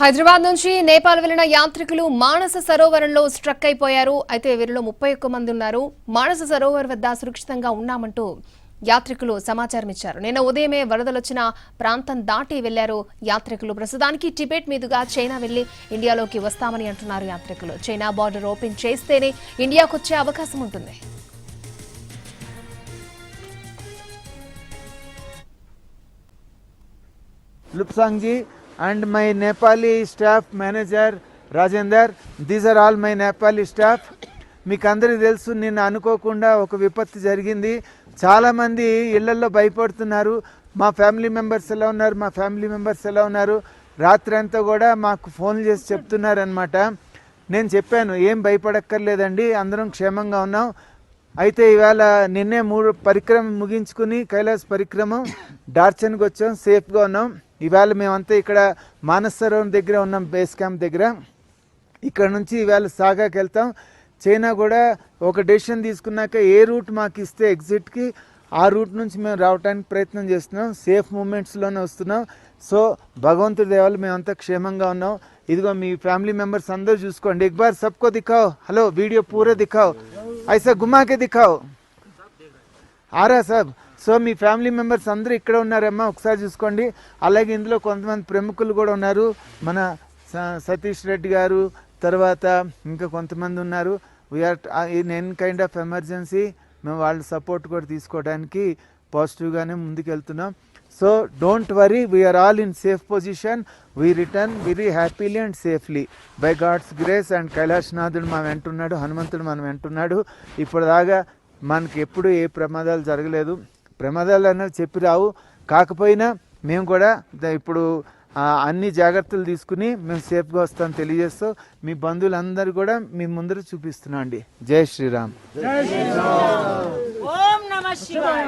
హైదరాబాద్ నుంచి నేపాల్ వెళ్లిన యాత్రికులు మానస సరోవరంలో స్ట్రక్ అయిపోయారు. అయితే వీరిలో 31 మంది ఉన్నారు. మానస సరోవర్ వద్ద సురక్షితంగా ఉన్నామంటూ యాత్రికులు సమాచారం ఇచ్చారు. నిన్న ఉదయమే వరదలొచ్చిన ప్రాంతం దాటి వెళ్లారు యాత్రికులు. ప్రస్తుతానికి టిబెట్ మీదుగా చైనా వెళ్లి ఇండియాలోకి వస్తామని అంటున్నారు యాత్రికులు. చైనా బార్డర్ ఓపెన్ చేస్తేనే ఇండియాకు వచ్చే అవకాశం ఉంటుంది. Lupsangji and my Nepali staff manager Rajender, these are all my Nepali staff. మీకు అందరికీ తెలుసు, నిన్న అనుకోకుండా ఒక విపత్తు జరిగింది. చాలామంది ఇళ్లలో భయపడుతున్నారు. మా ఫ్యామిలీ మెంబర్స్ ఎలా ఉన్నారు రాత్రి అంతా కూడా మాకు ఫోన్ చేసి చెప్తున్నారనమాట. నేను చెప్పాను, ఏం భయపడక్కర్లేదండి, అందరం క్షేమంగా ఉన్నాం. అయితే ఇవాళ నిన్నే 3 పరిక్రమ ముగించుకుని కైలాస్ పరిక్రమ డార్చన్కి వచ్చాం, సేఫ్గా ఉన్నాం. ఇవాళ మేమంతా ఇక్కడ మానస సరోవరం దగ్గర ఉన్నాం, బేస్ క్యాంప్ దగ్గర. ఇక్కడ నుంచి ఇవాళ సాగాకి వెళ్తాం. చైనా కూడా ఒక డెసిషన్ తీసుకున్నాక ఏ రూట్ మాకు ఇస్తే ఎగ్జిట్కి ఆ రూట్ నుంచి మేము రావడానికి ప్రయత్నం చేస్తున్నాం. సేఫ్ మూమెంట్స్లోనే వస్తున్నాం. సో భగవంతుడి దేవాలు మేమంతా క్షేమంగా ఉన్నాం. ఇదిగో మీ ఫ్యామిలీ మెంబర్స్ అందరూ చూసుకోండి. एक बार सबको दिखाओ. హలో, వీడియో పూరా दिखाओ, ऐसा घुमा के दिखाओ. आ रहा सब. సో మీ ఫ్యామిలీ మెంబర్స్ అందరూ ఇక్కడ ఉన్నారమ్మా, ఒకసారి చూసుకోండి. అలాగే ఇందులో కొంతమంది ప్రముఖులు కూడా ఉన్నారు. మన సతీష్ రెడ్డి గారు, తర్వాత ఇంకా కొంతమంది ఉన్నారు. We're in an kind of emergency. మేము వాళ్ళ సపోర్ట్ కూడా తీసుకోవడానికి పాజిటివ్గానే ముందుకు వెళ్తున్నాం. So don't worry, we're all in safe position. We return very happily and safely by god's grace. And కైలాసనాథుడు మా వెంటున్నాడు, హనుమంతుడు మన వెంటున్నాడు. ఇప్పటిదాకా మనకి ఎప్పుడు ఏ ప్రమాదాలు జరగలేదు. ప్రమాదాలు అనేవి చెప్పి రావు, కాకపోయినా మేము కూడా ఇప్పుడు అన్ని జాగ్రత్తలు తీసుకుని మేము సేఫ్గా వస్తామని తెలియజేస్తూ మీ బంధువులందరూ కూడా మీ ముందర చూపిస్తున్నాం అండి. జై శ్రీరామ్. ఓం నమః శివాయ.